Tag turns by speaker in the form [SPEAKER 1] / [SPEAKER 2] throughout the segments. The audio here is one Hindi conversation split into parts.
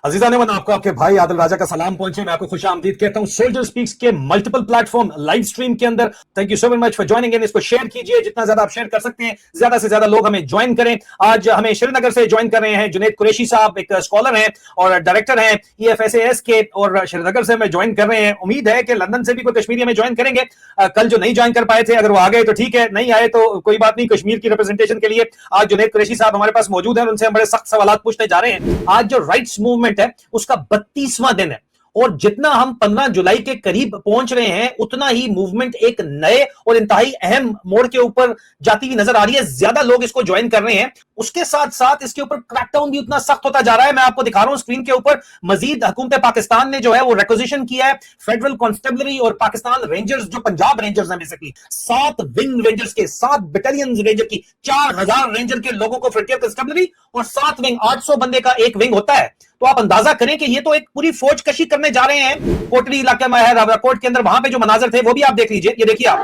[SPEAKER 1] अजीजा ने आपको आपके भाई आदिल राजा का सलाम पहुंचे। मैं आपको खुशामदीद कहता हूं सोल्जर स्पीक्स के मल्टीपल प्लेटफॉर्म लाइव स्ट्रीम के अंदर। Thank you so very much for joining in. इसको शेयर कीजिए, जितना ज्यादा आप शेयर कर सकते हैं ज्यादा से ज्यादा लोग हमें ज्वाइन करें। आज हमें श्रीनगर से ज्वाइन कर रहे हैं जुनैद कुरैशी साहब, एक स्कॉलर हैं और डायरेक्टर हैं EFSAS के, और श्रीनगर से हमें ज्वाइन कर रहे हैं। उम्मीद है कि लंदन से भी कोई कश्मीरी हमें ज्वाइन करेंगे। कल जो नहीं ज्वाइन कर पाए थे, अगर वो आ गए तो ठीक है, नहीं आए तो कोई बात नहीं। कश्मीर की रिप्रेजेंटेशन के लिए आज जुनैद कुरैशी साहब हमारे पास मौजूद हैं और उनसे हम बड़े सख्त सवाल पूछने जा रहे हैं। आज जो राइट्स मूवमेंट है उसका 32वां दिन है, और जितना हम 15 जुलाई के करीब पहुंच रहे हैं उतना ही मूवमेंट एक नए और इंतहाई अहम मोड़ के ऊपर जाती हुई नजर आ रही है। ज्यादा लोग इसको ज्वाइन कर रहे हैं, उसके साथ साथ इसके ऊपर क्रैकडाउन भी उतना सख्त होता जा रहा है। मैं आपको दिखा रहा हूं स्क्रीन के ऊपर, मजीद हुकूमत पाकिस्तान ने जो है वो रिक्विजिशन किया है फेडरल कांस्टेबलरी और पाकिस्तान रेंजर्स, जो पंजाब रेंजर्स हैं बेसिकली, 7 विंग रेंजर्स के, 7 बटालियन रेंजर की, 4000 रेंजर के लोगों को फ्रंटियर कांस्टेबलरी और 7 विंग, 800 बंदे का एक विंग होता है। तो आप अंदाजा करें कि ये तो एक पूरी फौज कशी करने जा रहे हैं। कोटरी इलाके में है, रावलाकोट के अंदर, वहां पे जो मनाजर थे वो भी आप देख लीजिए। ये देखिए आप,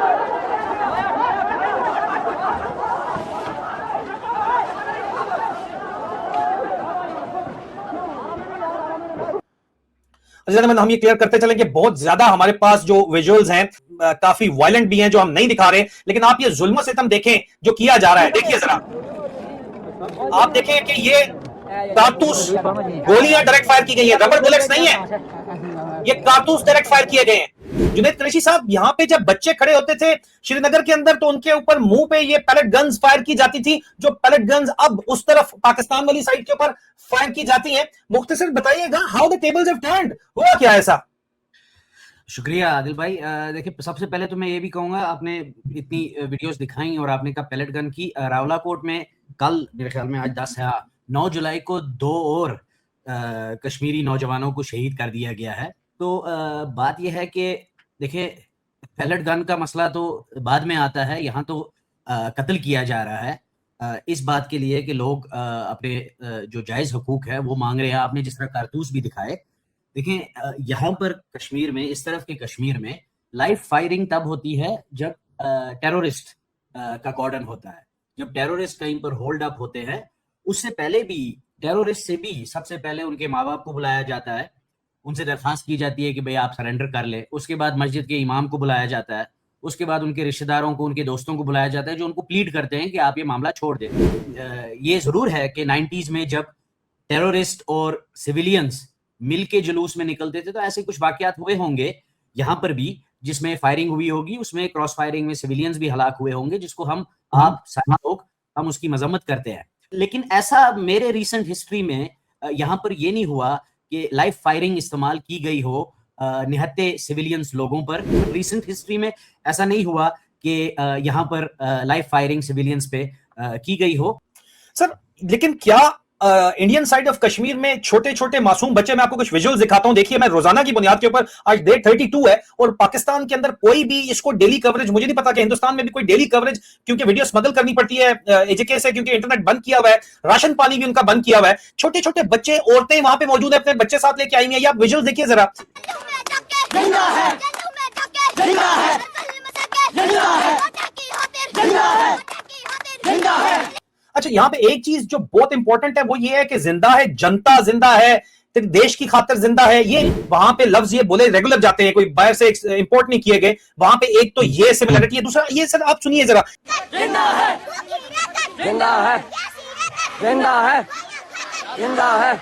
[SPEAKER 1] हम ये क्लियर करते चलें कि बहुत ज्यादा हमारे पास जो विजुअल्स हैं काफी वायलेंट भी हैं, जो हम नहीं दिखा रहे, लेकिन आप ये जुल्म सितम देखें जो किया जा रहा है। देखिए जरा, आप देखें कि ये कारतूस, गोलियां डायरेक्ट फायर की गई है, रबर बुलेट्स नहीं है, ये कारतूस डायरेक्ट फायर किए गए हैं। जुनैद कुरैशी साहब, यहां पे जब बच्चे खड़े होते थे श्रीनगर के अंदर तो उनके ऊपर मुंह पे ये पैलेट गन्स फायर की जाती थी, जो पैलेट गन्स अब उस तरफ पाकिस्तान वाली साइड के ऊपर फायर की जाती हैं। मुख्तसर बताइएगा, how the tables have turned, हुआ क्या ऐसा?
[SPEAKER 2] शुक्रिया आदिल भाई। देखिए, सबसे पहले तो मैं ये भी कहूंगा, आपने इतनी वीडियोस दिखाई और आपने कहा पैलेट गन की, रावलाकोट में कल मेरे ख्याल में आज 9 जुलाई को 2 और कश्मीरी नौजवानों को शहीद कर दिया गया है। तो बात यह है कि देखिए, पैलेट गन का मसला तो बाद में आता है, यहाँ तो कत्ल किया जा रहा है इस बात के लिए कि लोग अपने जो जायज़ हकूक है वो मांग रहे हैं। आपने जिस तरह कारतूस भी दिखाए, देखें यहाँ पर कश्मीर में, इस तरफ के कश्मीर में लाइव फायरिंग तब होती है जब टेररिस्ट का कॉर्डन होता है, जब टेररिस्ट कहीं पर होल्ड अप होते हैं। उससे पहले भी टेररिस्ट से भी सबसे पहले उनके माँ बाप को बुलाया जाता है, उनसे दरख्वास्त की जाती है कि भाई आप सरेंडर कर ले। उसके बाद मस्जिद के इमाम को बुलाया जाता है, उसके बाद उनके रिश्तेदारों को, उनके दोस्तों को बुलाया जाता है, जो उनको प्लीड करते हैं कि आप ये मामला छोड़ दें। ये जरूर है कि 90s में जब टेररिस्ट और सिविलियंस मिल के जुलूस में निकलते थे तो ऐसे कुछ वाकयात हुए होंगे यहाँ पर भी, जिसमें फायरिंग हुई होगी, उसमें क्रॉस फायरिंग में सिविलियंस भी हलाक हुए होंगे, जिसको हम, आप सारे लोग, हम उसकी मजम्मत करते हैं। लेकिन ऐसा मेरे रिसेंट हिस्ट्री में यहाँ पर ये नहीं हुआ कि लाइव फायरिंग इस्तेमाल की गई हो निहत्ते सिविलियंस लोगों पर। रिसेंट हिस्ट्री में ऐसा नहीं हुआ कि यहाँ पर लाइव फायरिंग सिविलियंस पे की गई हो।
[SPEAKER 1] सर, लेकिन क्या इंडियन साइड ऑफ कश्मीर में छोटे छोटे मासूम बच्चे, मैं आपको कुछ विजुअल्स दिखाता हूं, देखिए, मैं रोजाना की बुनियाद के ऊपर, आज डे 32 है और पाकिस्तान के अंदर कोई भी इसको डेली कवरेज, मुझे नहीं पता कि हिंदुस्तान में भी कोई डेली कवरेज, क्योंकि वीडियो स्मगल करनी पड़ती है एजेके से, क्योंकि इंटरनेट बंद किया हुआ है, राशन पानी भी उनका बंद किया हुआ है। छोटे छोटे बच्चे, औरतें वहां पे मौजूद है, अपने बच्चे साथ लेके आई हैं। ये आप विजुअल्स देखिए जरा। अच्छा, यहाँ पे एक चीज जो बहुत इंपॉर्टेंट है वो ये है कि जिंदा है जनता, जिंदा है, देश की खातिर जिंदा है। ये वहां पे लफ्ज ये बोले रेगुलर जाते हैं, कोई बाहर से इंपोर्ट नहीं किए गए। वहां पे एक तो ये सिमिलरिटी है, दूसरा ये, सर आप सुनिए जरा। जिंदा है, जिंदा है, जिंदा है, जिंदा है,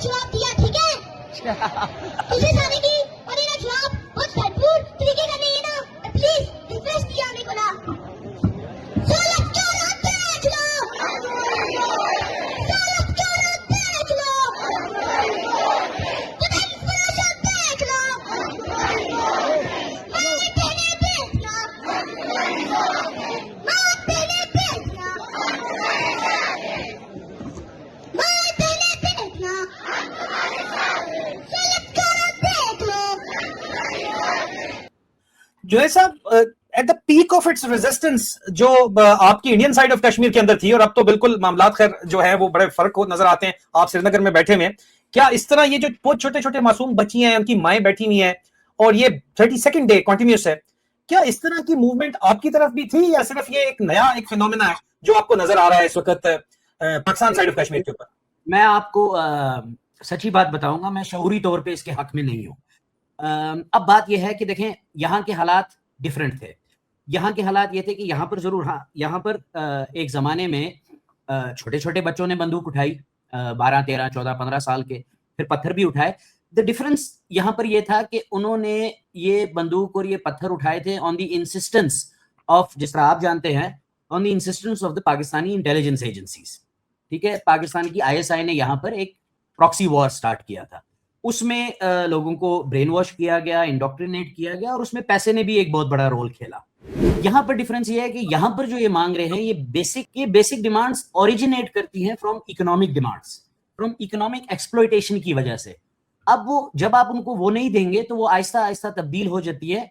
[SPEAKER 1] जवाब दिया, ठीक है? तुझे जाने की और इन्हें जवाब बहुत भरपूर तरीके का नहीं है ना, प्लीज रिक्वेस्ट किया मेरे को ना। जो है साहब, at the peak of its resistance जो आपकी इंडियन साइड ऑफ कश्मीर के अंदर थी, और अब तो बिल्कुल मामलात खैर जो है वो बड़े फर्क हो नजर आते हैं। आप श्रीनगर में बैठे हुए, क्या इस तरह ये जो बहुत छोटे छोटे मासूम बच्चियां हैं, उनकी माएं बैठी हुई हैं, और ये 32nd डे कंटिन्यूस है, क्या इस तरह की मूवमेंट आपकी तरफ भी थी या सिर्फ ये एक नया एक फिनोमेना है जो आपको नजर आ रहा है इस वक्त पाकिस्तान साइड ऑफ कश्मीर के ऊपर?
[SPEAKER 2] मैं आपको सच्ची बात बताऊंगा, मैं शऊरी तौर पे इसके हक में नहीं हूं। अब बात यह है कि देखें, यहाँ के हालात डिफरेंट थे। यहाँ के हालात ये थे कि यहाँ पर जरूर, हाँ, यहाँ पर एक जमाने में छोटे छोटे बच्चों ने बंदूक उठाई, 12, 13, 14, 15 साल के, फिर पत्थर भी उठाए। द डिफरेंस यहाँ पर यह था कि उन्होंने ये बंदूक और ये पत्थर उठाए थे ऑन द इंसिस्टेंस ऑफ, जिस तरह आप जानते हैं, on the insistence of the Pakistani intelligence agencies. ठीक है, पाकिस्तान की ISI ने यहाँ पर एक प्रॉक्सी वॉर स्टार्ट किया था। उसमें लोगों को ब्रेन वॉश किया गया, इंडोक्ट्रिनेट किया गया, और उसमें पैसे ने भी एक बहुत बड़ा रोल खेला। यहाँ पर डिफरेंस ये है कि यहाँ पर जो ये मांग रहे हैं, ये बेसिक डिमांड्स ओरिजिनेट करती हैं from economic demands, from economic exploitation की वजह से। अब वो, जब आप उनको वो नहीं देंगे तो वो आहिस्ता आहिस्ता तब्दील हो जाती है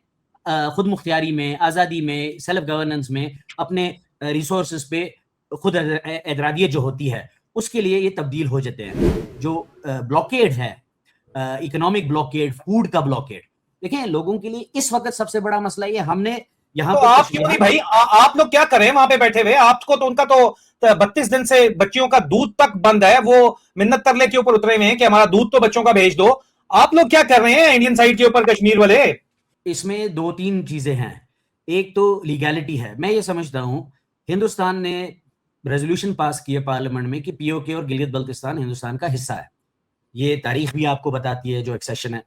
[SPEAKER 2] खुद मुख्तियारी में, आज़ादी में, सेल्फ गवर्नेंस में, अपने रिसोर्सेज पे खुद एतरादियत जो होती है उसके लिए ये तब्दील हो जाते हैं। जो ब्लॉकेड है, इकोनॉमिक ब्लॉकेड, फूड का ब्लॉकेड, देखें लोगों के लिए इस वक्त सबसे बड़ा मसला ये, हमने यहाँ
[SPEAKER 1] तो
[SPEAKER 2] पर
[SPEAKER 1] आप क्यों नहीं भाई, आप लोग क्या कर रहे हैं वहां पे बैठे हुए? आपको तो, उनका तो 32 दिन से बच्चियों का दूध तक बंद है, वो मिन्नत तरले के ऊपर उतरे हुए हैं कि हमारा दूध तो बच्चों का भेज दो। आप लोग क्या कर रहे हैं इंडियन साइड के ऊपर, कश्मीर वाले?
[SPEAKER 2] इसमें 2-3 चीजें हैं। एक तो लीगैलिटी है। मैं ये समझता हूं, हिंदुस्तान ने रेजोल्यूशन पास किए पार्लियामेंट में कि POK और गिलगित बल्तिस्तान हिंदुस्तान का हिस्सा है। ये तारीख भी आपको बताती है जो एक्सेशन है।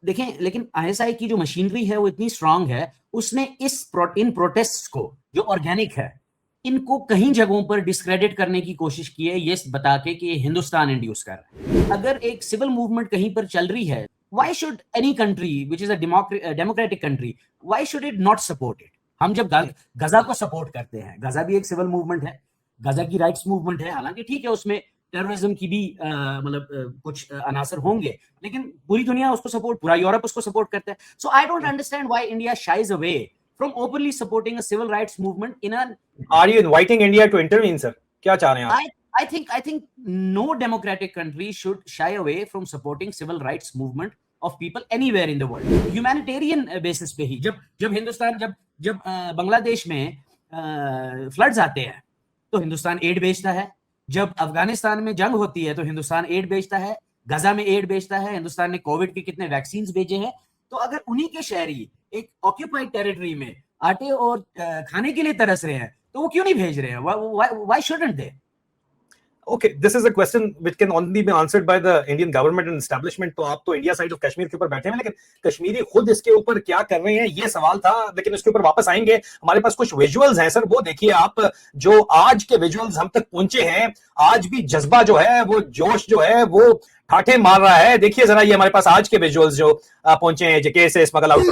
[SPEAKER 2] देखें, लेकिन ISI की जो मशीनरी है वो इतनी स्ट्रांग है, उसने इन प्रोटेस्ट को जो ऑर्गेनिक है, इनको कहीं जगहों पर डिस्क्रेडिट करने की कोशिश की है, ये बता के कि ये हिंदुस्तान इंड्यूस कर रहा है। अगर एक सिविल मूवमेंट कहीं पर चल रही है, why should any country which is a democratic country, why should it not support it? हम जब गजा को सपोर्ट करते हैं, गजा भी एक सिविल मूवमेंट है, गजा की राइट्स मूवमेंट है, हालांकि ठीक है उसमें टेररिज्म की भी मतलब कुछ अनासर होंगे, लेकिन पूरी दुनिया उसको सपोर्ट, पूरा यूरोप उसको सपोर्ट करता है। So I don't understand why India shies away from openly supporting a civil rights movement in a...
[SPEAKER 1] Are you inviting India to intervene, sir? क्या चाह रहे हैं आप?
[SPEAKER 2] I think no democratic country should shy away from supporting civil rights movement of people anywhere in the world. Humanitarian basis पे ही, जब हिंदुस्तान, जब बांग्लादेश में फ्लड्स आते हैं तो हिंदुस्तान एड भेजता है। जब अफगानिस्तान में जंग होती है तो हिंदुस्तान एड भेजता है। गजा में एड भेजता है। हिंदुस्तान ने कोविड के कितने वैक्सीन भेजे हैं। तो अगर उन्हीं के शहरी एक ऑक्यूपाइड टेरिटरी में आटे और खाने के लिए तरस रहे हैं तो वो क्यों नहीं भेज रहे हैं? Why shouldn't they?
[SPEAKER 1] Okay, this is a question which can only be answered by the Indian government and establishment. तो आप तो इंडिया साइड ऑफ कश्मीर के ऊपर बैठे हैं, लेकिन कश्मीरी खुद इसके ऊपर क्या कर रहे हैं, ये सवाल था, लेकिन इसके ऊपर वापस आएंगे। हमारे पास कुछ विजुअल्स हैं सर, वो देखिए आप, जो आज के विजुअल्स हम तक पहुंचे हैं। आज भी जज्बा जो है, वो जोश जो है, वो ठाठे मार रहा है। देखिए जरा, ये हमारे पास आज के विजुअल्स जो पहुंचे हैं, जेके से स्मगल आउट।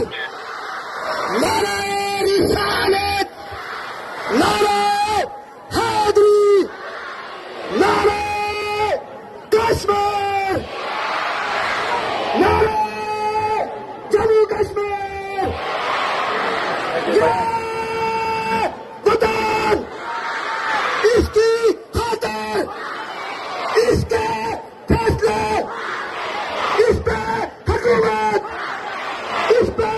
[SPEAKER 3] जम्मू कश्मीर वतन, इसकी खातिर, इसके फैसले, इस पे हुकूमत, इस पे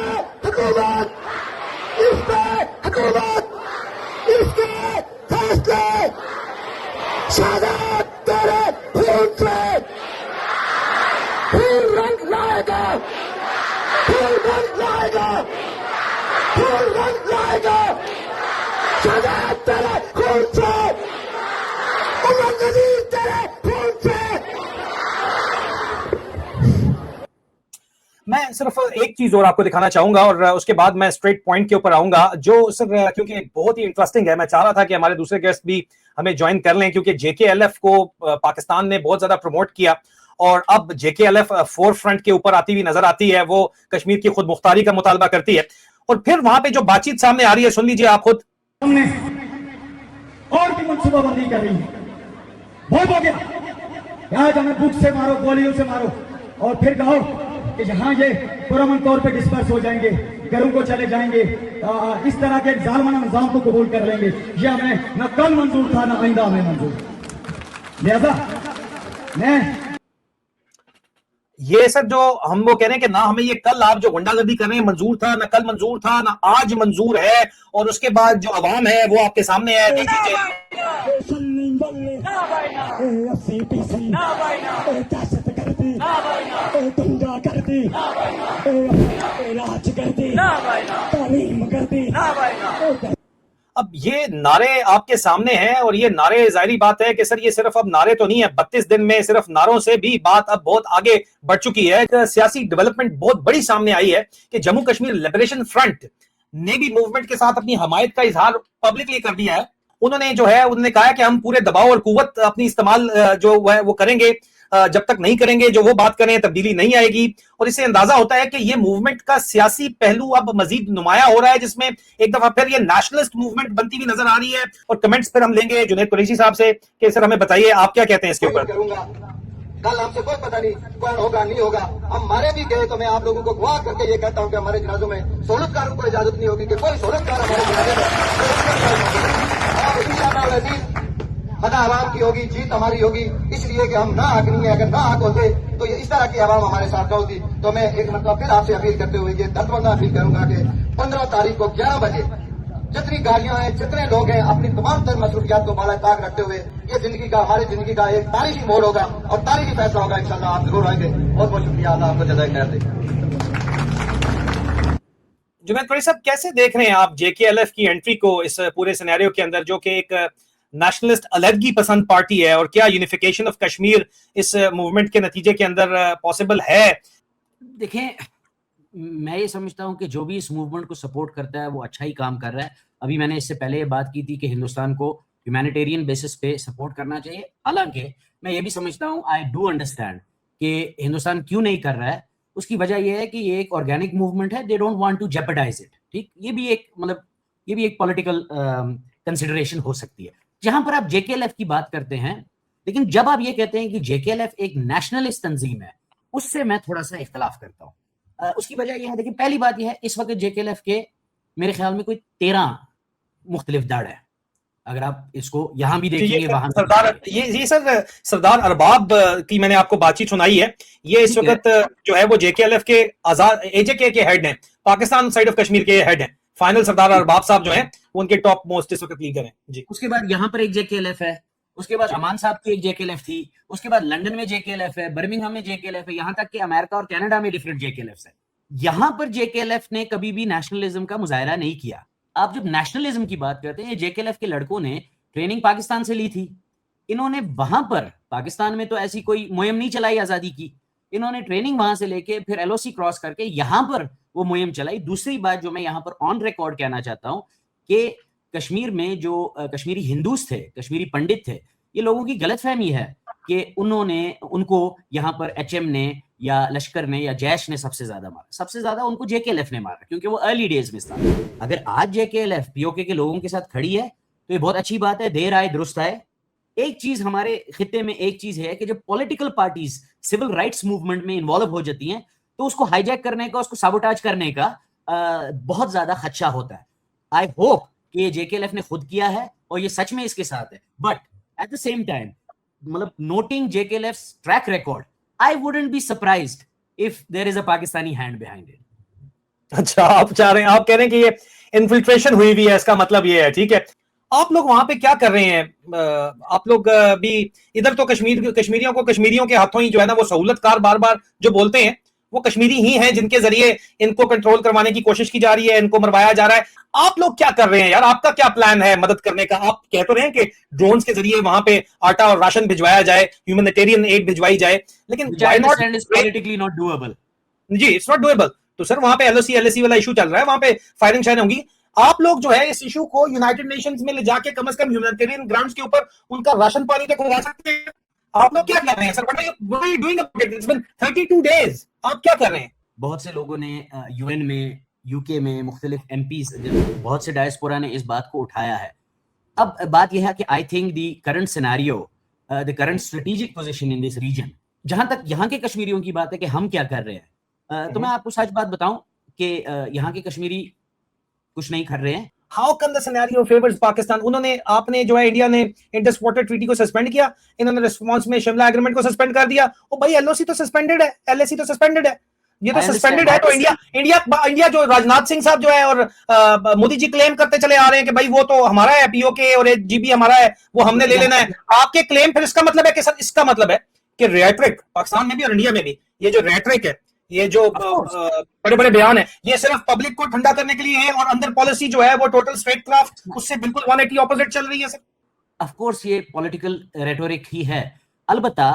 [SPEAKER 3] हुकूमत, इस पे हुकूमत, इसके फैसले, शहादत तेरे खून से फिर रंग लाएगा, फिर रंग लाएगा, फिर रंग लाएगा, शहादत तेरे खून से, उमर नजीर तेरे खून से।
[SPEAKER 1] मैं सिर्फ एक चीज और आपको दिखाना चाहूंगा और उसके बाद मैं स्ट्रेट पॉइंट के ऊपर आऊंगा, जो सर क्योंकि बहुत ही इंटरेस्टिंग है। मैं चाह रहा था कि हमारे दूसरे गेस्ट भी हमें ज्वाइन कर लें, क्योंकि JKLF को पाकिस्तान ने बहुत ज्यादा प्रमोट किया और अब JKLF फोर फ्रंट के ऊपर आती हुई नजर आती है। वो कश्मीर की खुद मुख्तारी का मुतालबा करती है और फिर वहां पे जो बातचीत सामने आ रही है, सुन लीजिए आप खुद।
[SPEAKER 3] हमने और भी मनसूबाबंदी कर रही है। बहुत हो गया, आज हमें बुक से मारो, गोलियों से मारो और फिर कहो कि जहां ये पुरअमन तौर पे डिस्पर्स हो जाएंगे, घरों को चले जाएंगे, इस तरह के जालिमाना निजाम को कबूल कर लेंगे। ये हमें न कल मंजूर था, न आइंदा हमें मंजूर। लिहाजा मैं
[SPEAKER 1] ये सर जो हम वो कह रहे हैं कि ना हमें ये कल आप जो गुंडागर्दी कर रहे हैं मंजूर था, ना कल मंजूर था, ना आज मंजूर है, और उसके बाद जो अवाम है वो आपके सामने है, देख लीजिए। अब ये नारे आपके सामने हैं, और ये नारे जाहिर बात है कि सर ये सिर्फ अब नारे तो नहीं है, 32 दिन में सिर्फ नारों से भी बात अब बहुत आगे बढ़ चुकी है। एक सियासी डेवलपमेंट बहुत बड़ी सामने आई है कि जम्मू कश्मीर लिबरेशन फ्रंट ने भी मूवमेंट के साथ अपनी हमायत का इजहार पब्लिकली कर दिया है। उन्होंने जो है उन्होंने कहा है कि हम पूरे दबाव और कुव्वत अपनी इस्तेमाल जो है वो करेंगे, जब तक नहीं करेंगे जो वो बात करें तब्दीली नहीं आएगी। और इससे अंदाजा होता है कि ये मूवमेंट का सियासी पहलू अब मजीद नुमाया हो रहा है, जिसमें एक दफा फिर ये नेशनलिस्ट मूवमेंट बनती हुई नजर आ रही है। और कमेंट्स फिर हम लेंगे जुनैद कुरैशी साहब से कि सर हमें बताइए आप क्या कहते हैं इसके ऊपर।
[SPEAKER 4] कल हमसे कोई पता नहीं कौन होगा नहीं होगा, हम मारे भी गए तो मैं आप लोगों को गवाह करके ये कहता हूं कि हमारे जनाजों में सहूलतकारों को इजाजत नहीं होगी कि कोई सहूलतकार हमारे जनाजे में। और इंशाअल्लाह खदा आवाम की होगी, जीत हमारी होगी, इसलिए कि हम ना हक नहीं है। अगर ना हक होते तो ये इस तरह की आवाम हमारे साथ न होती। तो मैं एक मतलब फिर आपसे अपील करते हुए ये दर्दमंद अपील करूंगा कि 15 तारीख को 11 बजे जितनी गाड़ियां हैं, जितने लोग हैं, अपनी तमाम तर मसरूफियात को बाला ताक रखते हुए ये जिंदगी का हमारी जिंदगी का एक तारीखी मोड़ होगा और तारीखी फैसला होगा। इंशाल्लाह आप जरूर आएंगे। बहुत बहुत शुक्रिया, अल्लाह आपको जज़ाए खैर दे।
[SPEAKER 1] जुनैद कुरैशी साहब कैसे देख रहे हैं आप जेकेएलएफ की एंट्री को इस पूरे सिनेरियो के अंदर, जो कि एक नेशनलिस्ट अलहदगी पसंद पार्टी है, और क्या यूनिफिकेशन ऑफ कश्मीर इस मूवमेंट के नतीजे के अंदर पॉसिबल है?
[SPEAKER 2] देखें, मैं ये समझता हूं कि जो भी इस मूवमेंट को सपोर्ट करता है वो अच्छा ही काम कर रहा है। अभी मैंने इससे पहले ये बात की थी कि हिंदुस्तान को ह्यूमैनिटेरियन बेसिस पे सपोर्ट करना चाहिए। हालांकि मैं ये भी समझता हूं, आई डू अंडरस्टैंड कि हिंदुस्तान क्यों नहीं कर रहा है। उसकी वजह यह है कि ये एक ऑर्गेनिक मूवमेंट है, they don't want to jeopardise it. ठीक, ये भी एक पॉलिटिकल कंसिडरेशन हो सकती है। जहां पर आप जेकेएलएफ की बात करते हैं, लेकिन जब आप ये कहते हैं कि जेकेएलएफ एक नेशनलिस्ट तंजीम है, उससे मैं थोड़ा सा इख्तलाफ करता हूं। उसकी वजह यह है, देखिए पहली बात यह है, इस वक्त जेकेएलएफ के मेरे ख्याल में कोई 13 मुख्तलिफ दड़ है। अगर आप इसको यहां भी देखेंगे, वहां
[SPEAKER 1] सरदार ये सर सरदार अरबाब की मैंने आपको बातचीत सुनाई है। ये इस वक्त जो है वो जेकेएलएफ के आजाद एजेके के हेड हैं, पाकिस्तान साइड ऑफ कश्मीर के हेड हैं। फाइनल सरदार अरबाब साहब जो हैं वो उनके टॉप मोस्ट इस वक्त लीडर हैं जी।
[SPEAKER 2] उसके बाद यहाँ पर एक जेकेएलएफ है, उसके बाद अमान साहब की एक जेकेएलएफ थी, उसके बाद लंदन में जेकेएलएफ है, बर्मिंघम में जेकेएलएफ है, यहाँ तक कि अमेरिका और कनाडा में डिफरेंट जेकेएलएफ है। यहाँ पर जेकेएलएफ ने कभी भी नेशनलिज्म का मुजाहरा नहीं किया। आप जब नेशनलिज्म की बात करते हैं, जेकेएलएफ के लड़कों ने ट्रेनिंग पाकिस्तान से ली थी। इन्होंने वहां पर पाकिस्तान में तो ऐसी कोई मुहिम नहीं चलाई आजादी की, इन्होंने ट्रेनिंग वहां से लेके फिर एलओसी क्रॉस करके यहां पर वो मुहिम चलाई। दूसरी बात जो मैं यहां पर ऑन रिकॉर्ड कहना चाहता हूं कि कश्मीर में जो कश्मीरी हिंदूस थे, कश्मीरी पंडित थे, ये लोगों की गलतफहमी है कि उनको यहाँ पर एचएम ने या लश्कर ने या जैश ने सबसे ज्यादा मारा। सबसे ज्यादा उनको जेकेएलएफ ने मारा, क्योंकि वो अर्ली डेज में था। अगर आज जेकेएलएफ पीओके के लोगों के साथ खड़ी है तो ये बहुत अच्छी बात है, देर आए दुरुस्त आए। एक चीज हमारे खित्ते में एक चीज है कि जब political parties civil rights movement में इन्वॉल्व हो जाती हैं तो उसको हाईजैक करने का, उसको साबोटाज करने का बहुत ज्यादा खदशा होता है। आई होप कि ये जेकेएलएफ ने खुद किया है और ये सच में इसके साथ है, but at the same time noting JKLF's track record, I wouldn't be surprised if there is a Pakistani hand behind it.
[SPEAKER 1] अच्छा, आप कह रहे हैं कि ये इन्फिल्ट्रेशन हुई हुई है, इसका मतलब ये है। ठीक है, आप लोग वहां पे क्या कर रहे हैं? आप लोग भी इधर तो कश्मीरियों के हाथों ही जो है ना वो सहूलतकार बार बार जो बोलते हैं वो कश्मीरी ही हैं, जिनके जरिए इनको कंट्रोल करवाने की कोशिश की जा रही है, इनको मरवाया जा रहा है। आप लोग क्या कर रहे हैं यार? आपका क्या प्लान है मदद करने का? आप कह तो रहे हैं कि ड्रोन्स के जरिए वहां पे आटा और राशन भिजवाया जाए, ह्यूमैनिटेरियन एड भिजवाई जाए, लेकिन why not?
[SPEAKER 2] Politically not doable
[SPEAKER 1] जी, इट्स नॉट डूएबल। तो सर वहां पे एलओसी वाला इशू चल रहा है, वहां पे फायरिंग शायद होंगी। आप लोग जो है इस इशू को यूनाइटेड नेशंस में ले जाके कम से कम ह्यूमैनिटेरियन ग्राउंड्स के ऊपर उनका राशन पानी तक पहुंचा सकते हैं। आप लोग क्या कर रहे हैं sir? What are you doing about it? It's been 32 days. आप क्या कर रहे हैं?
[SPEAKER 2] बहुत से लोगों ने यूएन में, यूके में, मुख्तलिफ एमपीज, बहुत से डायस्पोरा ने इस बात को उठाया है। अब बात यह है कि I think the current scenario, the current strategic position in this region, जहां तक यहाँ के कश्मीरियों की बात है कि हम क्या कर रहे हैं, तो मैं आपको सच बात बताऊं कि यहाँ के कश्मीरी कुछ नहीं कर रहे हैं।
[SPEAKER 1] How come the scenario favours Pakistan? उन्होंने, आपने जो है, इंडिया ने इंडस वाटर ट्रीटी को सस्पेंड किया, इन्होंने रिस्पांस में शिमला एग्रीमेंट को सस्पेंड कर दिया। ओ भाई, एलओसी तो सस्पेंड है, एलएसी तो सस्पेंड है, ये तो
[SPEAKER 2] I
[SPEAKER 1] सस्पेंडेड
[SPEAKER 2] understand.
[SPEAKER 1] है। तो इंडिया जो राजनाथ सिंह साहब जो है और मोदी जी क्लेम करते चले आ रहे हैं कि भाई वो तो हमारा है, पीओके और जीबी हमारा है, वो हमने ले लेना है। आपके क्लेम, फिर इसका मतलब है कि सर, इसका मतलब है कि रेटरिक पाकिस्तान में भी और इंडिया में भी, ये जो रेटरिक है, ये जो बड़े बड़े बयान है, ये सिर्फ पब्लिक को ठंडा करने के लिए है, और अंदर पॉलिसी जो है वो टोटल स्टेट क्राफ्ट उससे बिल्कुल 180 ऑपोजिट चल रही है सर।
[SPEAKER 2] ऑफ कोर्स ये पॉलिटिकल रेटोरिक ही है। अलबत्ता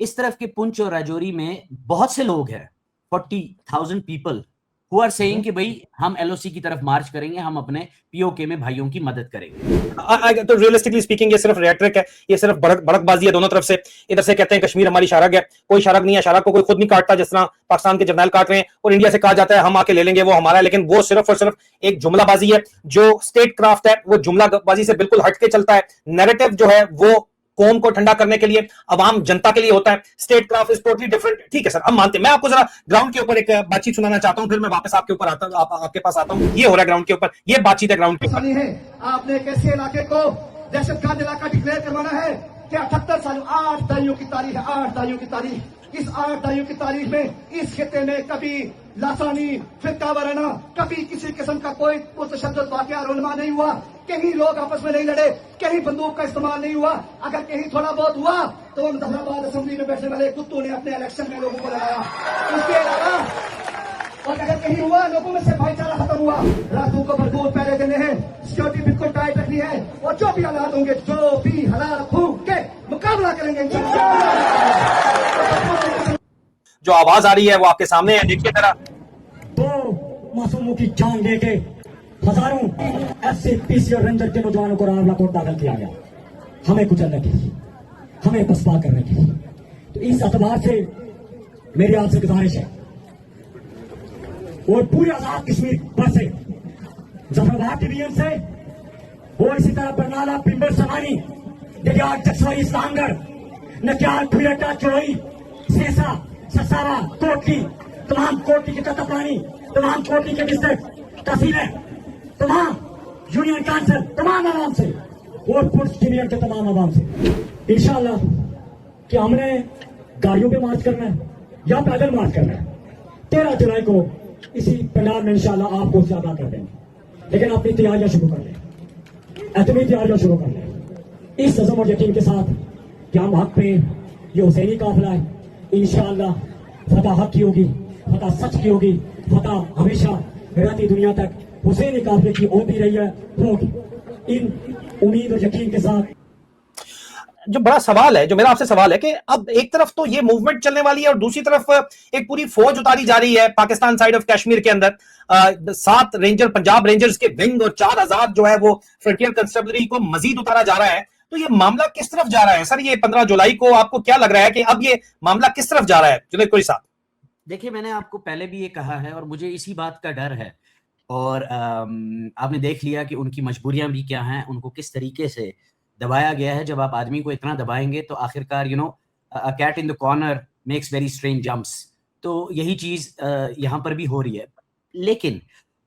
[SPEAKER 2] इस तरफ के पुंछ और राजौरी में बहुत से लोग हैं, 40,000 पीपल हु आर सेइंग कि भाई हम एलओसी की तरफ मार्च करेंगे, हम अपने पीओके में भाइयों की मदद करेंगे।
[SPEAKER 1] तो रियलिस्टिकली स्पीकिंग ये सिर्फ रेटरिक है, ये सिर्फ बड़कबाजी है दोनों तरफ से। इधर से कहते हैं कश्मीर हमारी शारग है, कोई शारग नहीं है, शारग को कोई खुद नहीं काटता जिस तरह पाकिस्तान के जर्नैल काट रहे हैं, और इंडिया से कहा जाता है हम आके ले लेंगे, वो हमारा है। लेकिन वो सिर्फ और सिर्फ एक जुमलाबाजी है। जो स्टेट क्राफ्ट है वो जुमलाबाजी से बिल्कुल हटके चलता है। नैरेटिव जो है वो कौम को ठंडा करने के लिए, अवाम जनता के लिए होता है। State craft is totally different. ठीक है सर, हम मानते हैं। मैं आपको जरा ग्राउंड के ऊपर एक बातचीत सुनाना चाहता हूं, फिर मैं वापस आपके ऊपर आता हूं, आपके पास आता हूं। ये हो रहा है ग्राउंड के ऊपर, ये बातचीत है ग्राउंड के ऊपर।
[SPEAKER 3] है आपने एक ऐसे इलाके को दहशतगर्द इलाका डिक्लेयर करवाना है कि 78 साल, 8 दहाइयों की तारीख है, 8 दहाइयों की तारीख। इस 8 दहाइयों की तारीख में इस खिते में कभी लासानी, फिरका वाराना, कभी किसी किस्म का कोई तशद्दुद वाकया रोनमा नहीं हुआ। कहीं लोग आपस में नहीं लड़े, कहीं बंदूक का इस्तेमाल नहीं हुआ। अगर कहीं थोड़ा बहुत हुआ तो मुजफ्फराबाद असेंबली में बैठने वाले कुत्तों ने अपने इलेक्शन में लोगों को लगाया। उसके अलावा और अगर कहीं हुआ, लोगों में से भाईचारा खत्म हुआ। रातों को भरपूर पहरे देने हैं, सिक्योरिटी बिल्कुल टाइट रखनी है, और जो भी हालात होंगे, जो भी हालात होंगे, मुकाबला करेंगे इंशाअल्लाह।
[SPEAKER 1] जो आवाज आ रही है वो आपके सामने है, देखिए जरा।
[SPEAKER 3] दो मासूमों की जान लेके हजारों एससी, पीसी और रंजर के नौजवानों को रावला कोर्ट दाखिल किया गया, हमें कुचलने के लिए, हमें पसपा करने के लिए। तो इस एतबार से मेरी आपसे गुजारिश है, और पूरे आजाद कश्मीर पर से, जफराबाद डिवीजन से, और इसी तरह बरनाला, पिंबर, समानी, डिग्यार, चकसोई, इस्लामगढ़, नक्याल, खुलेटा, चोई, सेसा, ससारा, कोटली, तमाम कोटली के तत्तापानी, तमाम कोटली के डिस्ट्रिक्ट तहसीलें, तमाम यूनियन काउंसिल, तमाम आवाम से, और पुलिस डिवीजन के तमाम आवाम से इंशाअल्लाह कि हमने गाड़ियों पे मार्च करना है या पैदल मार्च करना है। 13 जुलाई को इसी पंडाल में इंशाअल्लाह आपको उससे आगाह कर देंगे। लेकिन अपनी तैयारियां शुरू कर लें, एतमी तैयारियां शुरू कर लें, इस अज़म और यकीन के साथ कि हम हक पे ये हुसैनी काफिला है, इंशाअल्लाह फतह हक की होगी, फतह सच की होगी, फतह हमेशा रहती दुनिया तक हुसैनी काफिले की होती रही है, होगी। इन उम्मीद और यकीन के साथ
[SPEAKER 1] जो बड़ा सवाल है, जो मेरा आपसे सवाल है कि अब एक तरफ तो ये मूवमेंट चलने वाली है और दूसरी तरफ एक पूरी फौज उतारी जा रही है पाकिस्तान साइड ऑफ कश्मीर के अंदर। 7 रेंजर, पंजाब रेंजर्स के विंग और 4 आजाद जो है वो फ्रंटियर कंस्टेबलरी को मजीद उतारा जा रहा है। तो ये मामला किस तरफ जा रहा है सर? ये 15 जुलाई को आपको क्या लग रहा है कि अब ये मामला किस तरफ जा रहा है, जुनैद कोई साहब?
[SPEAKER 2] देखिए, मैंने आपको पहले भी ये कहा है और मुझे इसी बात का डर है, और आपने देख लिया कि उनकी मजबूरियां भी क्या हैं, उनको किस तरीके से दबाया गया है। जब आप आदमी को इतना दबाएंगे तो आखिरकार a cat in the corner makes very strange jumps. तो यही चीज यहाँ पर भी हो रही है। लेकिन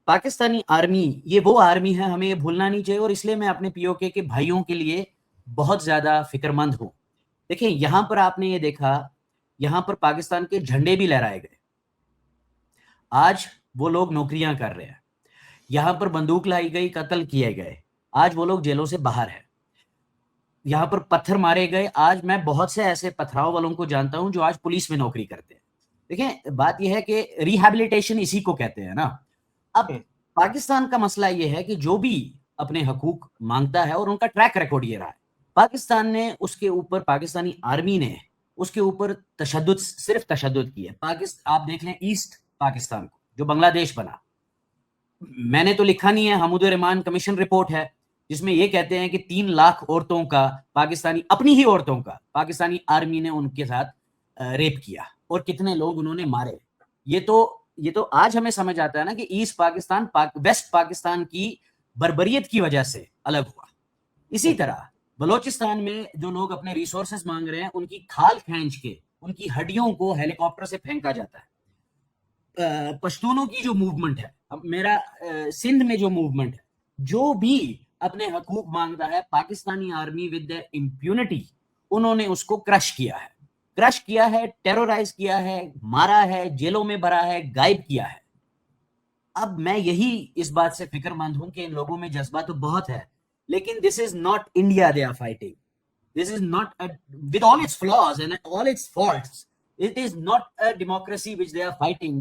[SPEAKER 2] पाकिस्तानी आर्मी ये वो आर्मी है, हमें ये भूलना नहीं चाहिए, और इसलिए मैं अपने पीओके के भाइयों के लिए बहुत ज्यादा फिक्रमंद हूँ। देखिए, यहाँ पर आपने ये देखा, यहाँ पर पाकिस्तान के झंडे भी लहराए गए। आज वो लोग नौकरियां कर रहे हैं, यहाँ पर बंदूक लाई गई, कत्ल किए गए, आज वो लोग जेलों से बाहर है। यहाँ पर पत्थर मारे गए, आज मैं बहुत से ऐसे पथराव वालों को जानता हूं जो आज पुलिस में नौकरी करते हैं। देखिए, बात यह है कि रिहैबिलिटेशन इसी को कहते हैं ना। अब पाकिस्तान का मसला यह है कि जो भी अपने हकूक मांगता है, और उनका ट्रैक रिकॉर्ड ये रहा है, पाकिस्तान ने उसके ऊपर, पाकिस्तानी आर्मी ने उसके ऊपर तशद्दुद, सिर्फ तशद्दुद की है। आप देख लें ईस्ट पाकिस्तान को, जो बांग्लादेश बना, मैंने तो लिखा नहीं है, हमूद रहमान कमीशन रिपोर्ट है जिसमें यह कहते हैं कि 3 लाख औरतों का, पाकिस्तानी, अपनी ही औरतों का, पाकिस्तानी आर्मी ने उनके साथ रेप किया, और कितने लोग उन्होंने मारे। ये तो आज हमें समझ आता है ना कि ईस्ट पाकिस्तान वेस्ट पाकिस्तान की बर्बरियत की वजह से अलग हुआ। इसी तरह बलोचिस्तान में जो लोग अपने रिसोर्सेज मांग रहे हैं, उनकी खाल खींच के उनकी हड्डियों को हेलीकॉप्टर से फेंका जाता है। पश्तूनों की जो मूवमेंट है, अब मेरा सिंध में जो मूवमेंट है, जो भी अपने हकूक मांगता है, Pakistani army with their impunity उन्होंने उसको क्रश किया है, टेरराइज किया है, मारा है, जेलों में भरा है, गायब किया है। अब मैं यही इस बात से फिक्रमंद हूं कि इन लोगों में जज्बा तो बहुत है, लेकिन this is not India they are fighting, this is not with all its flaws and all its faults, it is not a democracy which they are fighting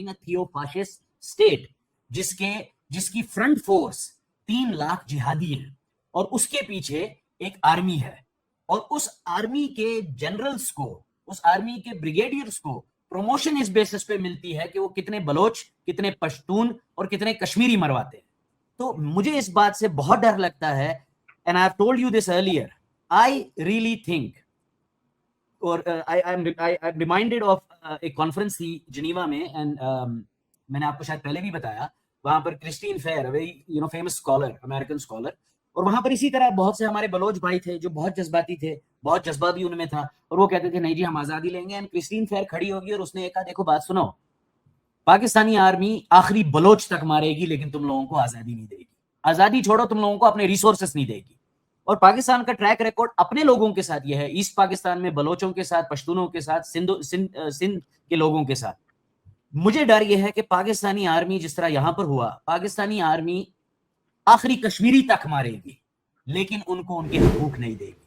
[SPEAKER 2] a theo-fascist state जिसकी फ्रंट फोर्स 3 लाख जिहादी हैं और उसके पीछे एक आर्मी है, और उस आर्मी के जनरल्स को, उस आर्मी के ब्रिगेडियर्स को प्रमोशन इस बेसिस पे मिलती है कि वो कितने बलोच, कितने पश्तून और कितने कश्मीरी मरवाते हैं। तो मुझे इस बात से बहुत डर लगता है, and I have told you this earlier, I really think, और आई एम रिमाइंडेड ऑफ एक कॉन्फ्रेंस थी जिनीवा में, एंड मैंने आपको शायद पहले भी बताया, वहां पर Christine fair, very famous scholar, American scholar, और वहां पर इसी तरह बहुत से हमारे बलोच भाई थे जो बहुत जज्बाती थे, बहुत जज्बा भी उनमें था, और वो कहते थे नहीं जी हम आजादी लेंगे। एंड क्रिस्टीन फेयर खड़ी होगी और उसने कहा देखो बात सुनो, पाकिस्तानी आर्मी आखिरी बलोच तक मारेगी लेकिन तुम लोगों को आजादी नहीं देगी, आजादी छोड़ो तुम लोगों को अपने रिसोर्सेस नहीं देगी। और पाकिस्तान का ट्रैक रिकॉर्ड अपने लोगों के साथ यह है, ईस्ट पाकिस्तान में बलोचों के साथ, पश्तूनों के साथ, सिंध के लोगों के साथ। मुझे डर यह है कि पाकिस्तानी आर्मी जिस तरह यहां पर हुआ, पाकिस्तानी आर्मी आखिरी कश्मीरी तक मारेगी लेकिन उनको उनके हकूक नहीं देगी।